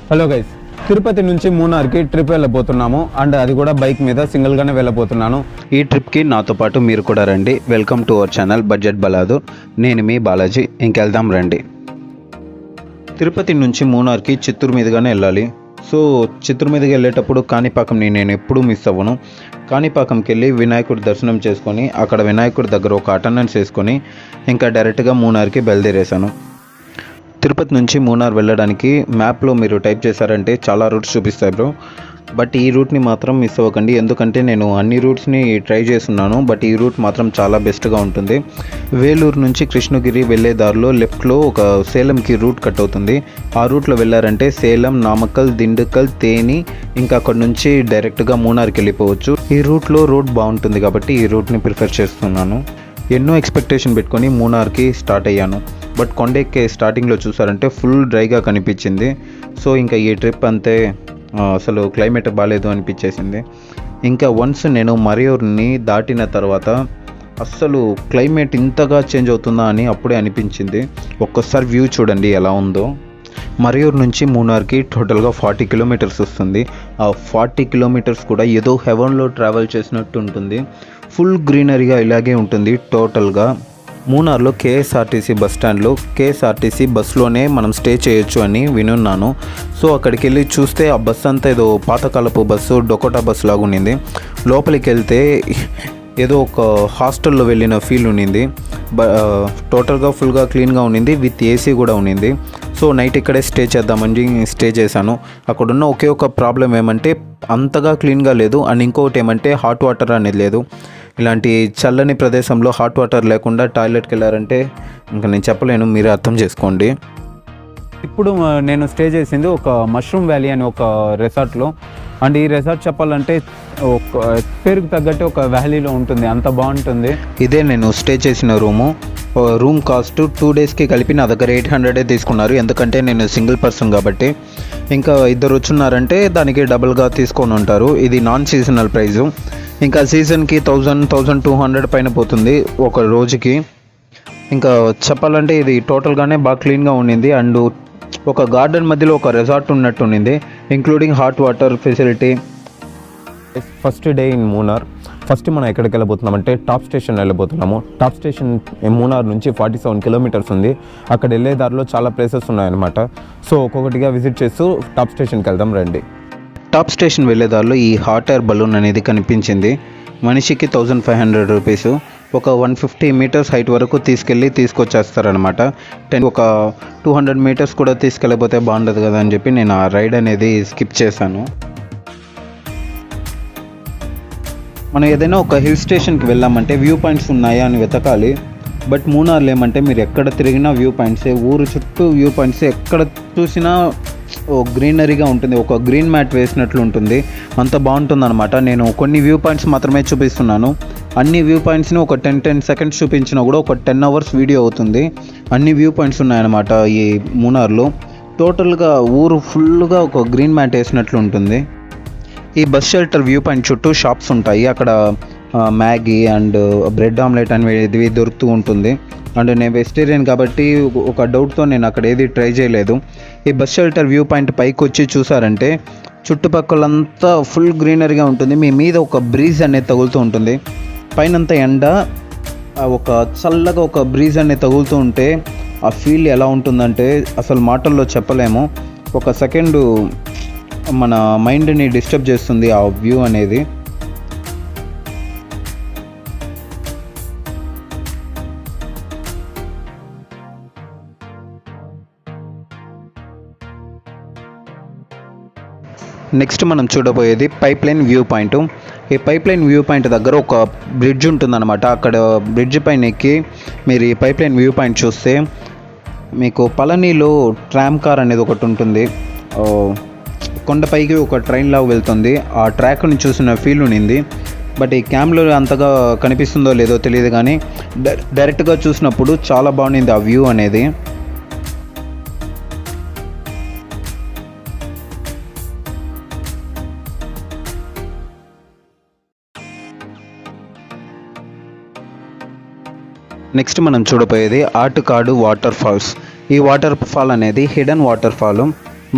Hello guys, Tirupati నుంచి మూనార్కి trip వెళ్ళబోతున్నాము. And అది కూడా బైక్ మీద సింగిల్గానే వెళ్ళబోతున్నాను. ఈ ట్రిప్కి నాతో పాటు మీరు కూడా రండి. Welcome to our channel budget బలాదు. నేను మీ బాలాజీ. ఇంకెళ్దాం రండి. తిరుపతి నుంచి మూనార్కి చిత్తూరు మీదుగానే వెళ్ళాలి. సో చిత్తూరు మీదకి వెళ్ళేటప్పుడు కాణిపాకంని నేను ఎప్పుడూ మిస్ అవ్వను. కాణిపాకంకి వెళ్ళి వినాయకుడి దర్శనం చేసుకొని అక్కడ వినాయకుడి దగ్గర ఒక అటెండెన్స్ వేసుకొని ఇంకా డైరెక్ట్గా మూనార్కి బయలుదేరేశాను. తిరుపతి నుంచి మూనార్ వెళ్ళడానికి మ్యాప్లో మీరు టైప్ చేశారంటే చాలా రూట్స్ చూపిస్తాయి బ్రో. బట్ ఈ రూట్ని మాత్రం మిస్ అవ్వకండి, ఎందుకంటే నేను అన్ని రూట్స్ని ట్రై చేస్తున్నాను. బట్ ఈ రూట్ మాత్రం చాలా బెస్ట్గా ఉంటుంది. వేలూరు నుంచి కృష్ణగిరి వెళ్ళే దారిలో లెఫ్ట్లో ఒక సేలంకి రూట్ కట్ అవుతుంది. ఆ రూట్లో వెళ్ళారంటే సేలం, నామక్కల్, దిండుకల్, తేని ఇంకా అక్కడ నుంచి డైరెక్ట్గా మూనార్కి వెళ్ళిపోవచ్చు. ఈ రూట్లో రోడ్ బాగుంటుంది కాబట్టి ఈ రూట్ని ప్రిఫర్ చేస్తున్నాను. ఎన్నో ఎక్స్పెక్టేషన్ పెట్టుకొని మూనార్కి స్టార్ట్ అయ్యాను. బట్ కొండెక్కే స్టార్టింగ్లో చూసారంటే ఫుల్ డ్రైగా కనిపించింది. సో ఇంకా ఈ ట్రిప్ అంతే, అసలు క్లైమేట్ బాగాలేదు అనిపించేసింది. ఇంకా వన్స్ నేను మరయూర్ని దాటిన తర్వాత అస్సలు క్లైమేట్ ఇంతగా చేంజ్ అవుతుందా అని అప్పుడే అనిపించింది. ఒక్కసారి వ్యూ చూడండి ఎలా ఉందో. మరయూర్ నుంచి మూనార్కి టోటల్గా 40 కిలోమీటర్స్ వస్తుంది. ఆ 40 కిలోమీటర్స్ కూడా ఏదో హెవెన్లో ట్రావెల్ చేసినట్టు ఉంటుంది. ఫుల్ గ్రీనరీగా ఇలాగే ఉంటుంది టోటల్గా. మూనార్లో కేఎస్ఆర్టీసీ బస్ స్టాండ్లో కేఎస్ఆర్టీసీ బస్సులోనే మనం స్టే చేయొచ్చు అని వినున్నాను. సో అక్కడికి వెళ్ళి చూస్తే ఆ బస్సు అంతా ఏదో పాతకాలపు బస్సు, డొకోటా బస్సు లాగా ఉండింది. లోపలికి వెళ్తే ఏదో ఒక హాస్టల్లో వెళ్ళిన ఫీల్ ఉండింది. టోటల్గా ఫుల్గా క్లీన్గా ఉండింది, విత్ ఏసీ కూడా ఉండింది. సో నైట్ ఇక్కడే స్టే చేద్దామని స్టే చేశాను. అక్కడున్న ఒకే ఒక ప్రాబ్లం ఏమంటే అంతగా క్లీన్గా లేదు. అండ్ ఇంకొకటి ఏమంటే హాట్ వాటర్ అనేది లేదు. ఇలాంటి చల్లని ప్రదేశంలో హాట్ వాటర్ లేకుండా టాయిలెట్కి వెళ్ళారంటే ఇంకా నేను చెప్పలేను, మీరే అర్థం చేసుకోండి. ఇప్పుడు నేను స్టే చేసింది ఒక మష్రూమ్ వ్యాలీ అని ఒక రిసార్ట్లో. అండ్ ఈ రిసార్ట్ చెప్పాలంటే ఒక పేరుకు తగ్గట్టు ఒక వ్యాలీలో ఉంటుంది, అంత బాగుంటుంది. ఇదే నేను స్టే చేసిన రూమ్ కాస్ట్ 2 డేస్కి కలిపి నా దగ్గర 800 తీసుకున్నారు. ఎందుకంటే నేను సింగిల్ పర్సన్ కాబట్టి. ఇంకా ఇద్దరు వచ్చున్నారంటే దానికి డబుల్గా తీసుకొని ఉంటారు. ఇది నాన్ సీజనల్ ప్రైజు. ఇంకా సీజన్కి 1000-1200 పైన పోతుంది ఒక రోజుకి. ఇంకా చెప్పాలంటే ఇది టోటల్గానే బాగా క్లీన్గా ఉండింది. అండ్ ఒక గార్డెన్ మధ్యలో ఒక రిసార్ట్ ఉన్నట్టు ఉండింది, including hot water facility. First day in Munnar. First మనం ఎక్కడికి వెళ్ళబోతున్నామంటే టాప్ స్టేషన్ వెళ్ళబోతున్నాము. టాప్ స్టేషన్ మూనార్ నుంచి 47 కిలోమీటర్స్ ఉంది. అక్కడ వెళ్ళే దారిలో చాలా ప్లేసెస్ ఉన్నాయన్నమాట. సో ఒక్కొక్కటిగా విజిట్ చేస్తూ టాప్ స్టేషన్కి వెళ్దాం రండి. టాప్ స్టేషన్ వెళ్ళే దారిలో ఈ హాట్ ఎయిర్ బలూన్ అనేది కనిపించింది. మనిషికి 1500 రూపీసు. ఒక 150 మీటర్స్ హైట్ వరకు తీసుకొచ్చేస్తారనమాట. ఒక 200 మీటర్స్ కూడా తీసుకెళ్ళకపోతే బాగుండదు కదా అని చెప్పి నేను ఆ రైడ్ అనేది స్కిప్ చేశాను. మనం ఏదైనా ఒక హిల్ స్టేషన్కి వెళ్ళామంటే వ్యూ పాయింట్స్ ఉన్నాయా అని వెతకాలి. బట్ మూనార్లో ఏమంటే మీరు ఎక్కడ తిరిగినా వ్యూ పాయింట్సే, ఊరు చుట్టూ వ్యూ పాయింట్సే, ఎక్కడ చూసినా గ్రీనరీగా ఉంటుంది, ఒక గ్రీన్ మ్యాట్ వేసినట్లు ఉంటుంది, అంత బాగుంటుంది అనమాట. నేను కొన్ని వ్యూ పాయింట్స్ మాత్రమే చూపిస్తున్నాను. అన్ని వ్యూ పాయింట్స్ని ఒక 10 సెకండ్స్ చూపించినా కూడా ఒక 10 అవర్స్ వీడియో అవుతుంది. అన్ని వ్యూ పాయింట్స్ ఉన్నాయన్నమాట ఈ మూనార్లో. టోటల్గా ఊరు ఫుల్గా ఒక గ్రీన్ మ్యాట్ వేసినట్లు ఉంటుంది. ఈ బస్ షెల్టర్ వ్యూ పాయింట్ చుట్టూ షాప్స్ ఉంటాయి. అక్కడ మ్యాగీ అండ్ బ్రెడ్ ఆమ్లెట్ అనేది దొరుకుతూ ఉంటుంది. అండ్ నేను వెజిటేరియన్ కాబట్టి ఒక డౌట్తో నేను అక్కడ ఏది ట్రై చేయలేదు. ఈ బస్ షెల్టర్ వ్యూ పాయింట్ పైకి వచ్చి చూసారంటే చుట్టుపక్కలంతా ఫుల్ గ్రీనరీగా ఉంటుంది. మీ మీద ఒక బ్రీజ్ అనేది తగులుతూ ఉంటుంది. పైనంతా ఎండ, ఒక చల్లగా ఒక బ్రీజ్ అనేది తగులుతూ ఉంటే ఆ ఫీల్ ఎలా ఉంటుందంటే అసలు మాటల్లో చెప్పలేము. ఒక సెకండ్ మన మైండ్ని డిస్టర్బ్ చేస్తుంది ఆ వ్యూ అనేది. నెక్స్ట్ మనం చూడబోయేది పైప్ లైన్ వ్యూ పాయింట్. ఈ పైప్ లైన్ వ్యూ పాయింట్ దగ్గర ఒక బ్రిడ్జ్ ఉంటుందన్నమాట. అక్కడ బ్రిడ్జ్ పైన ఎక్కి మీరు ఈ పైప్ లైన్ వ్యూ పాయింట్ చూస్తే మీకు పళనిలో ట్రామ్ కార్ అనేది ఒకటి ఉంటుంది. కొండపైకి ఒక ట్రైన్ లాగా వెళ్తుంది. ఆ ట్రాక్ని చూసిన ఫీల్ ఉండింది. బట్ ఈ క్యామ్లో అంతగా కనిపిస్తుందో లేదో తెలియదు, కానీ డైరెక్ట్గా చూసినప్పుడు చాలా బాగుంది ఆ వ్యూ అనేది. నెక్స్ట్ మనం చూడబోయేది ఆటుకాడు వాటర్ ఫాల్స్. ఈ వాటర్ ఫాల్ అనేది హిడెన్ వాటర్ ఫాల్.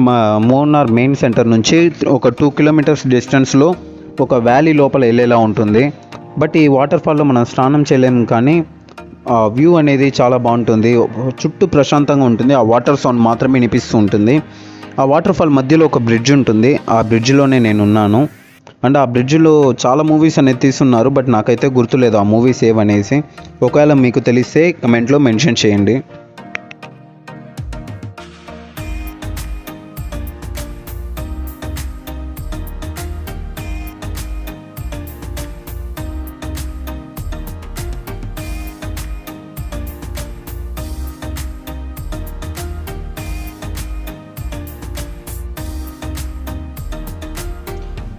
మా మూన్నార్ మెయిన్ సెంటర్ నుంచి ఒక 2 కిలోమీటర్స్ డిస్టెన్స్లో ఒక వ్యాలీ లోపల వెళ్ళేలా ఉంటుంది. బట్ ఈ వాటర్ ఫాల్లో మనం స్నానం చేయలేము, కానీ ఆ వ్యూ అనేది చాలా బాగుంటుంది. చుట్టూ ప్రశాంతంగా ఉంటుంది. ఆ వాటర్ సౌండ్ మాత్రమే వినిపిస్తూ ఉంటుంది. ఆ వాటర్ ఫాల్ మధ్యలో ఒక బ్రిడ్జ్ ఉంటుంది. ఆ బ్రిడ్జ్లోనే నేను ఉన్నాను. అండ్ ఆ బ్రిడ్జ్లో చాలా మూవీస్ అనేది తీస్తున్నారు, బట్ నాకైతే గుర్తులేదు ఆ మూవీస్ ఏవనేసి. ఒకవేళ మీకు తెలిస్తే కమెంట్లో మెన్షన్ చేయండి.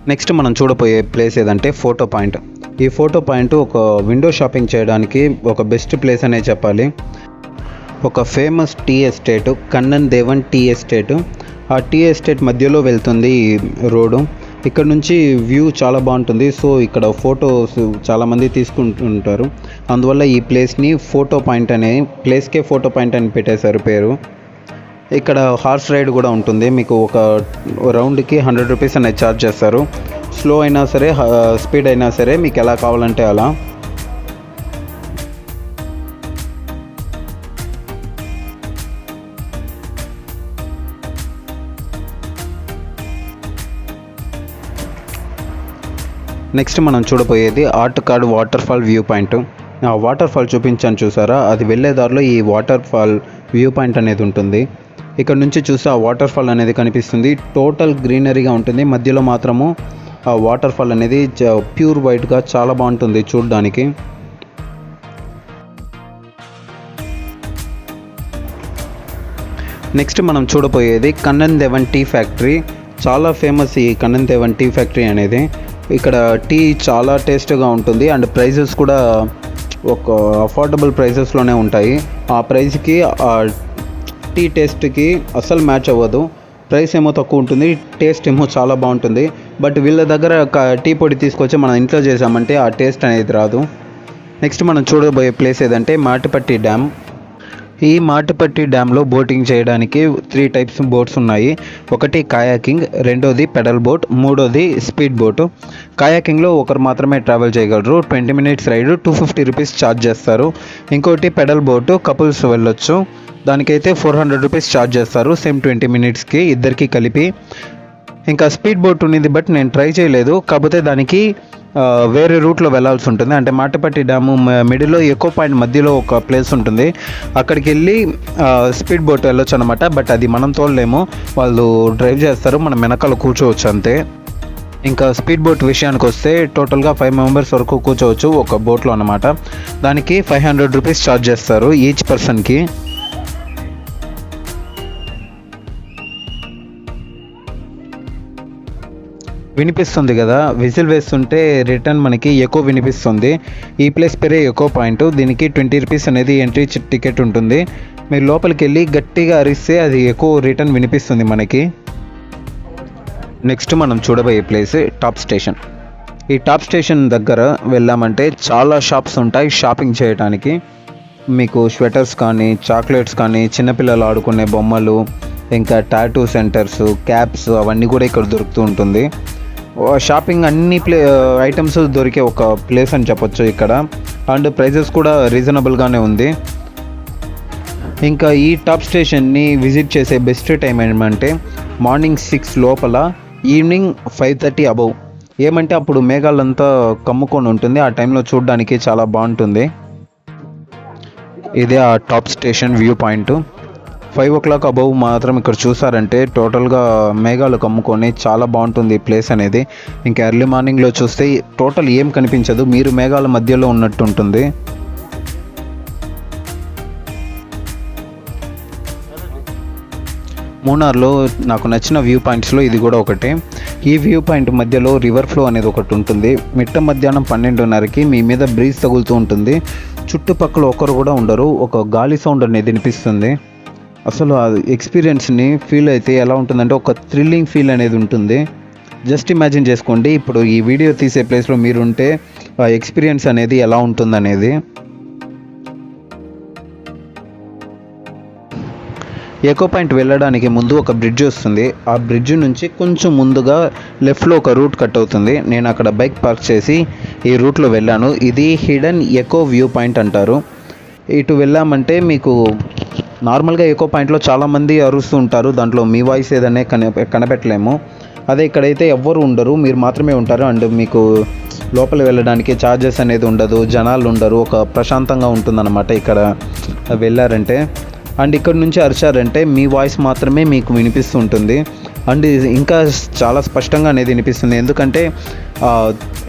నెక్స్ట్ మనం చూడబోయే ప్లేస్ ఏదంటే ఫోటో పాయింట్. ఈ ఫోటో పాయింట్ ఒక విండో షాపింగ్ చేయడానికి ఒక బెస్ట్ ప్లేస్ అనే చెప్పాలి. ఒక famous tea estate, Kannan Devan tea estate. ఆ టీ ఎస్టేట్ మధ్యలో వెళ్తుంది ఈ రోడ్డు. ఇక్కడ నుంచి వ్యూ చాలా బాగుంటుంది. సో ఇక్కడ ఫొటోస్ చాలామంది తీసుకుంటుంటారు. అందువల్ల ఈ ప్లేస్ని ఫోటో పాయింట్ అనే ప్లేస్కే ఫోటో పాయింట్ అని పెట్టేశారు పేరు. ఇక్కడ హార్స్ రైడ్ కూడా ఉంటుంది. మీకు ఒక రౌండ్కి 100 రూపీస్ అనేది ఛార్జ్ చేస్తారు. స్లో అయినా సరే స్పీడ్ అయినా సరే మీకు ఎలా కావాలంటే అలా. నెక్స్ట్ మనం చూడబోయేది ఆర్ట్కాడ్ వాటర్ ఫాల్ వ్యూ పాయింట్. ఆ వాటర్ ఫాల్ చూపించాను చూసారా, అది వెళ్ళే దారిలో ఈ వాటర్ ఫాల్ వ్యూ పాయింట్ అనేది ఉంటుంది. ఇక్కడ నుంచి చూస్తే ఆ వాటర్ ఫాల్ అనేది కనిపిస్తుంది. టోటల్ గ్రీనరీగా ఉంటుంది. మధ్యలో మాత్రము ఆ వాటర్ ఫాల్ అనేది ప్యూర్ వైట్గా చాలా బాగుంటుంది చూడడానికి. నెక్స్ట్ మనం చూడబోయేది కన్నన్ దేవన్ టీ ఫ్యాక్టరీ. చాలా ఫేమస్ ఈ కన్నన్ దేవన్ టీ ఫ్యాక్టరీ అనేది. ఇక్కడ టీ చాలా టేస్ట్గా ఉంటుంది అండ్ ప్రైజెస్ కూడా ఒక అఫోర్డబుల్ ప్రైజెస్లోనే ఉంటాయి. ఆ ప్రైస్కి టీ టేస్ట్కి అస్సలు మ్యాచ్ అవ్వదు. ప్రైస్ ఏమో తక్కువ ఉంటుంది, టేస్ట్ ఏమో చాలా బాగుంటుంది. బట్ వీళ్ళ దగ్గర టీ పొడి తీసుకొచ్చి మనం ఇంట్లో చేసామంటే ఆ టేస్ట్ అనేది రాదు. నెక్స్ట్ మనం చూడబోయే ప్లేస్ ఏదంటే మాటిపట్టి డ్యామ్. ఈ మాటిపట్టి డ్యామ్లో బోటింగ్ చేయడానికి 3 టైప్స్ బోట్స్ ఉన్నాయి. ఒకటి కాయాకింగ్, రెండోది పెడల్ బోట్, మూడోది స్పీడ్ బోటు. కాయాకింగ్లో ఒకరు మాత్రమే ట్రావెల్ చేయగలరు. 20 మినిట్స్ రైడ్ 250 రూపీస్ ఛార్జ్ చేస్తారు. ఇంకోటి పెడల్ బోటు, కపుల్స్ వెళ్ళొచ్చు. దానికైతే 400 రూపీస్ ఛార్జ్ చేస్తారు, సేమ్ 20 మినిట్స్కి ఇద్దరికి కలిపి. ఇంకా స్పీడ్ బోట్ ఉన్నది, బట్ నేను ట్రై చేయలేదు. కాకపోతే దానికి వేరే రూట్లో వెళ్ళాల్సి ఉంటుంది. అంటే మాటిపట్టి డ్యాము మిడిల్లో ఎకో పాయింట్ మధ్యలో ఒక ప్లేస్ ఉంటుంది. అక్కడికి వెళ్ళి స్పీడ్ బోట్ వెళ్ళొచ్చు అనమాట. బట్ అది మనం తోలలేము, వాళ్ళు డ్రైవ్ చేస్తారు, మనం వెనకాల కూర్చోవచ్చు అంతే. ఇంకా స్పీడ్ బోట్ విషయానికి వస్తే టోటల్గా 5 మెంబర్స్ వరకు కూర్చోవచ్చు ఒక బోట్లో అనమాట. దానికి 500 రూపీస్ ఛార్జ్ చేస్తారు ఈచ్ పర్సన్కి. వినిపిస్తుంది కదా, విజిల్ వేస్తుంటే రిటర్న్ మనకి ఎకో వినిపిస్తుంది. ఈ ప్లేస్ పేరే ఎకో పాయింట్. దీనికి 20 రూపీస్ అనేది ఎంట్రీ టికెట్ ఉంటుంది. మీరు లోపలికి వెళ్ళి గట్టిగా అరిస్తే అది ఎకో రిటర్న్ వినిపిస్తుంది మనకి. నెక్స్ట్ మనం చూడబోయే ప్లేస్ టాప్ స్టేషన్. ఈ టాప్ స్టేషన్ దగ్గర వెళ్ళామంటే చాలా షాప్స్ ఉంటాయి షాపింగ్ చేయడానికి. మీకు స్వెటర్స్ కానీ, చాక్లెట్స్ కానీ, చిన్నపిల్లలు ఆడుకునే బొమ్మలు, ఇంకా టాటూ సెంటర్స్, క్యాప్స్ అవన్నీ కూడా ఇక్కడ దొరుకుతూ ఉంటుంది. షాపింగ్ అన్ని ఐటమ్స్ దొరికే ఒక ప్లేస్ అని చెప్పొచ్చు ఇక్కడ. అండ్ ప్రైజెస్ కూడా రీజనబుల్గానే ఉంది. ఇంకా ఈ టాప్ స్టేషన్ని విజిట్ చేసే బెస్ట్ టైం ఏమంటే మార్నింగ్ 6 లోపల, ఈవినింగ్ 5:30 అబౌవ్. ఏమంటే అప్పుడు మేఘాలంతా కమ్ముకొని ఉంటుంది. ఆ టైంలో చూడడానికి చాలా బాగుంటుంది. ఇదే ఆ top station view point. 5 o'clock above మాత్రం ఇక్కడ చూసారంటే టోటల్గా మేఘాలు కమ్ముకొని చాలా బాగుంటుంది ఈ ప్లేస్ అనేది. ఇంకా ఎర్లీ మార్నింగ్లో చూస్తే టోటల్ ఏం కనిపించదు, మీరు మేఘాల మధ్యలో ఉన్నట్టు ఉంటుంది. మూనార్లో నాకు నచ్చిన వ్యూ పాయింట్స్లో ఇది కూడా ఒకటి. ఈ వ్యూ పాయింట్ మధ్యలో రివర్ ఫ్లో అనేది ఒకటి ఉంటుంది. మిట్ట మధ్యాహ్నం 12:30కి మీ మీద బ్రీజ్ తగులుతూ ఉంటుంది. చుట్టుపక్కల ఒకరు కూడా ఉండరు, ఒక గాలి సౌండ్ అనేది వినిపిస్తుంది. అసలు ఆ ఎక్స్పీరియన్స్ని ఫీల్ అయితే ఎలా ఉంటుందంటే ఒక థ్రిల్లింగ్ ఫీల్ అనేది ఉంటుంది. జస్ట్ ఇమాజిన్ చేసుకోండి, ఇప్పుడు ఈ వీడియో తీసే ప్లేస్లో మీరు ఉంటే ఆ ఎక్స్పీరియన్స్ అనేది ఎలా ఉంటుందనేది. ఎకో పాయింట్ వెళ్ళడానికి ముందు ఒక బ్రిడ్జ్ వస్తుంది. ఆ బ్రిడ్జ్ నుంచి కొంచెం ముందుగా లెఫ్ట్లో ఒక రూట్ కట్ అవుతుంది. నేను అక్కడ బైక్ పార్క్ చేసి ఈ రూట్లో వెళ్ళాను. ఇది హిడెన్ ఎకో వ్యూ పాయింట్ అంటారు. ఇటు వెళ్ళామంటే మీకు నార్మల్గా ఎకో పాయింట్లో చాలామంది అరుస్తూ ఉంటారు. దాంట్లో మీ వాయిస్ ఏదనే కనిపెట్టలేము. అదే ఇక్కడైతే ఎవ్వరు ఉండరు, మీరు మాత్రమే ఉంటారు. అండ్ మీకు లోపల వెళ్ళడానికి ఛార్జెస్ అనేది ఉండదు, జనాలు ఉండరు, ఒక ప్రశాంతంగా ఉంటుందన్నమాట ఇక్కడ వెళ్ళారంటే. అండ్ ఇక్కడ నుంచి అరిచారంటే మీ వాయిస్ మాత్రమే మీకు వినిపిస్తూ ఉంటుంది. అండ్ ఇంకా చాలా స్పష్టంగా అనేది వినిపిస్తుంది, ఎందుకంటే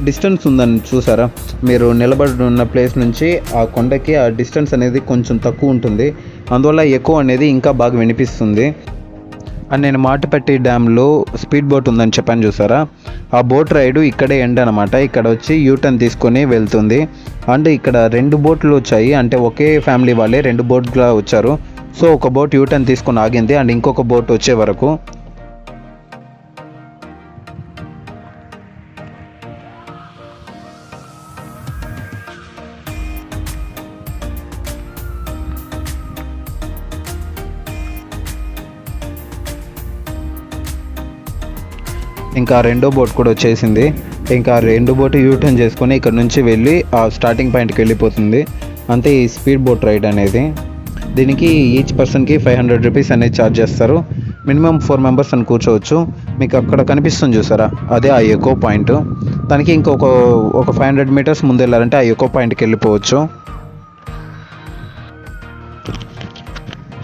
డిస్టెన్స్ ఉందని చూసారా, మీరు నిలబడి ఉన్న ప్లేస్ నుంచి ఆ కొండకి ఆ డిస్టెన్స్ అనేది కొంచెం తక్కువ ఉంటుంది. అందువల్ల ఎక్కువ అనేది ఇంకా బాగా వినిపిస్తుంది. అండ్ నేను మాటుపెట్టి డ్యామ్లో స్పీడ్ బోట్ ఉందని చెప్పాను చూసారా, ఆ బోట్ రైడు ఇక్కడే ఎండ్ అనమాట. ఇక్కడ వచ్చి యూటర్న్ తీసుకొని వెళ్తుంది. అండ్ ఇక్కడ 2 బోట్లు వచ్చాయి, అంటే ఒకే ఫ్యామిలీ వాళ్ళే 2 బోట్గా వచ్చారు. సో ఒక బోట్ యూటర్న్ తీసుకొని ఆగింది అండ్ ఇంకొక బోట్ వచ్చే వరకు. ఇంకా రెండో బోట్ కూడా వచ్చేసింది. ఇంకా 2 బోట్ యూటర్న్ చేసుకొని ఇక్కడ నుంచి వెళ్ళి ఆ స్టార్టింగ్ పాయింట్కి వెళ్ళిపోతుంది. అంతే ఈ స్పీడ్ బోట్ రైడ్ అనేది. దీనికి ఈచ్ పర్సన్కి 500 రూపీస్ అనేది ఛార్జ్ చేస్తారు. మినిమం 4 మెంబర్స్ అని కూర్చోవచ్చు. మీకు అక్కడ కనిపిస్తుంది చూసారా, అదే ఆ ఎకో పాయింట్. దానికి ఇంకొక 500 మీటర్స్ ముందు వెళ్ళాలంటే ఆ ఎకో పాయింట్కి వెళ్ళిపోవచ్చు.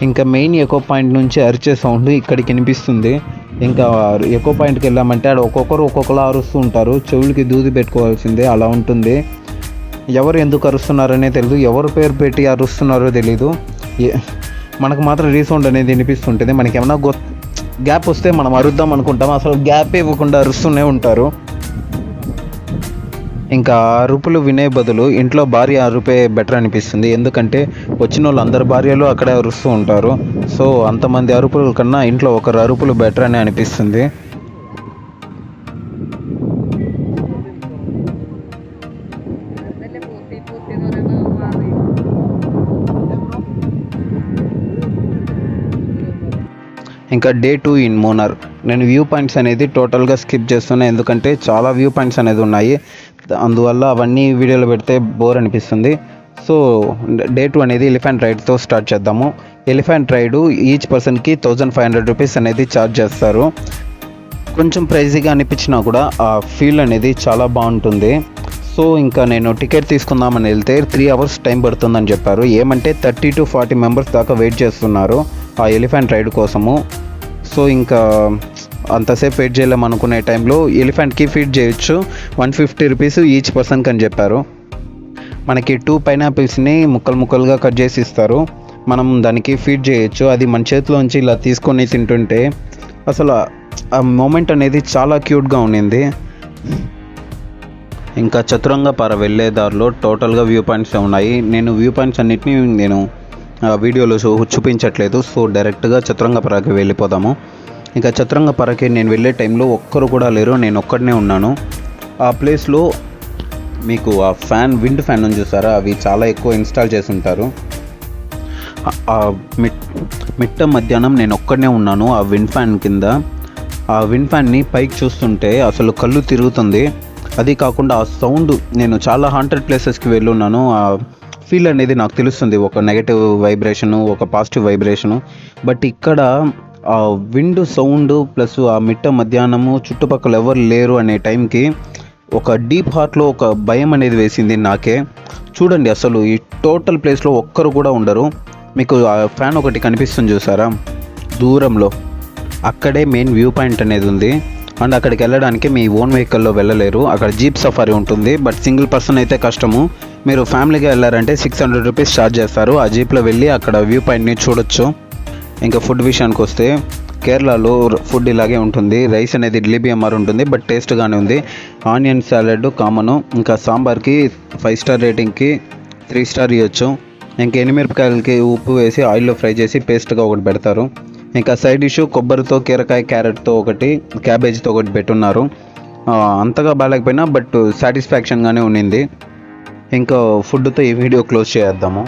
ఇంకా మెయిన్ ఎకో పాయింట్ నుంచి అరిచే సౌండ్ ఇక్కడికి వినిపిస్తుంది. ఇంకా ఎకో పాయింట్కి వెళ్ళామంటే ఆడ ఒక్కొక్కలా అరుస్తూ ఉంటారు, చెవులకి దూది పెట్టుకోవాల్సిందే, అలా ఉంటుంది. ఎవరు ఎందుకు అరుస్తున్నారనే తెలియదు, ఎవరు పేరు పెట్టి అరుస్తున్నారో తెలీదు. మనకు మాత్రం రీసౌండ్ అనేది వినిపిస్తుంటుంది. మనకి ఏమన్నా గ్యాప్ వస్తే మనం అరుద్దాం అనుకుంటాం, అసలు గ్యాప్ ఇవ్వకుండా అరుస్తూనే ఉంటారు. ఇంకా అరుపులు వినే బదులు ఇంట్లో భార్య అరుపే బెటర్ అనిపిస్తుంది, ఎందుకంటే వచ్చిన వాళ్ళు అందరి భార్యలు అక్కడే అరుస్తూ ఉంటారు. సో అంతమంది అరుపుల కన్నా ఇంట్లో ఒకరు అరుపులు బెటర్ అని అనిపిస్తుంది. ఇంకా డే 2 ఇన్ మూనార్. నేను వ్యూ పాయింట్స్ అనేది టోటల్గా స్కిప్ చేస్తున్నాను, ఎందుకంటే చాలా వ్యూ పాయింట్స్ అనేది ఉన్నాయి. అందువల్ల అవన్నీ వీడియోలో పెడితే బోర్ అనిపిస్తుంది. సో డే 2 అనేది ఎలిఫెంట్ రైడ్తో స్టార్ట్ చేద్దాము. ఎలిఫెంట్ రైడు ఈచ్ పర్సన్కి 1500 రూపీస్ అనేది ఛార్జ్ చేస్తారు. కొంచెం ప్రైజీగా అనిపించినా కూడా ఆ ఫీల్ అనేది చాలా బాగుంటుంది. సో ఇంకా నేను టికెట్ తీసుకుందామని వెళ్తే 3 అవర్స్ టైం పడుతుందని చెప్పారు. ఏమంటే 30 to 40 మెంబర్స్ దాకా వెయిట్ చేస్తున్నారు ఆ ఎలిఫెంట్ రైడ్ కోసము. సో ఇంకా అంతసేపు వెయిట్ చేయలేము అనుకునే టైంలో ఎలిఫెంట్కి ఫీడ్ చేయొచ్చు 150 రూపీస్ ఈచ్ పర్సన్కి అని చెప్పారు. మనకి 2 పైనాపిల్స్ని ముక్కలుగా కట్ చేసి ఇస్తారు, మనం దానికి ఫీడ్ చేయొచ్చు. అది మన చేతిలోంచి ఇలా తీసుకొని తింటుంటే అసలు ఆ మూమెంట్ అనేది చాలా క్యూట్గా ఉండింది. ఇంకా చతురంగపార వెళ్ళే దారిలో టోటల్గా వ్యూ పాయింట్స్ ఉన్నాయి. నేను వ్యూ పాయింట్స్ అన్నిటినీ నేను వీడియోలో చూపించట్లేదు. సో డైరెక్ట్గా చతురంగపారకి వెళ్ళిపోదాము. ఇంకా చతురంగపారకి నేను వెళ్ళే టైంలో ఒక్కరు కూడా లేరు, నేను ఒక్కడనే ఉన్నాను. ఆ ప్లేస్లో మీకు ఆ విండ్ ఫ్యాన్ అని చూసారా, అవి చాలా ఎక్కువ ఇన్స్టాల్ చేసి ఉంటారు. ఆ మిట్ట మధ్యాహ్నం నేను ఒక్కడనే ఉన్నాను ఆ విండ్ ఫ్యాన్ కింద. ఆ విండ్ ఫ్యాన్ని పైకి చూస్తుంటే అసలు కళ్ళు తిరుగుతుంది. అది కాకుండా ఆ సౌండ్, నేను చాలా హాంటెడ్ ప్లేసెస్కి వెళ్ళున్నాను, ఆ ఫీల్ అనేది నాకు తెలుస్తుంది, ఒక నెగటివ్ వైబ్రేషను, ఒక పాజిటివ్ వైబ్రేషను. బట్ ఇక్కడ ఆ విండ్ సౌండ్ ప్లస్ ఆ మిట్ట మధ్యాహ్నము చుట్టుపక్కల ఎవరు లేరు అనే టైంకి ఒక డీప్ హార్ట్లో ఒక భయం అనేది వేసింది నాకే. చూడండి, అసలు ఈ టోటల్ ప్లేస్లో ఒక్కరు కూడా ఉండరు. మీకు ఆ ఫ్యాన్ ఒకటి కనిపిస్తుంది చూసారా దూరంలో, అక్కడే మెయిన్ వ్యూ పాయింట్ అనేది ఉంది. అండ్ అక్కడికి వెళ్ళడానికి మీ ఓన్ వెహికల్లో వెళ్ళలేరు, అక్కడ జీప్ సఫారీ ఉంటుంది. బట్ సింగిల్ పర్సన్ అయితే కష్టము. మీరు ఫ్యామిలీగా వెళ్ళారంటే 600 రూపీస్ ఛార్జ్ చేస్తారు. ఆ జీప్లో వెళ్ళి అక్కడ వ్యూ పాయింట్ని చూడొచ్చు. ఇంకా ఫుడ్ విషయానికి వస్తే కేరళలో ఫుడ్ ఇలాగే ఉంటుంది. రైస్ అనేది ఇడ్లీ బియ్యమారు ఉంటుంది, బట్ టేస్ట్గానే ఉంది. Onion salad common. ఇంకా సాంబార్కి 5 స్టార్ రేటింగ్కి 3 స్టార్ ఇవ్వచ్చు. ఇంకా ఎండుమిరపకాయలకి ఉప్పు వేసి ఆయిల్లో ఫ్రై చేసి పేస్ట్గా ఒకటి పెడతారు. ఇంకా సైడ్ డిష్ కొబ్బరితో కీరకాయ క్యారెట్తో ఒకటి, క్యాబేజీతో ఒకటి పెట్టున్నారు. అంతగా బాగాలేకపోయినా బట్ సాటిస్ఫాక్షన్గానే ఉండింది. ఇంకా ఫుడ్తో ఈ వీడియో క్లోజ్ చేద్దాము.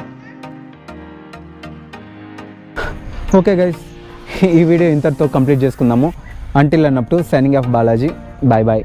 ఓకే గైస్, ఈ వీడియో ఇంతటితో కంప్లీట్ చేసుకుందాము. అంటిల్ అన్నప్పుడు signing off Balaji. Bye bye.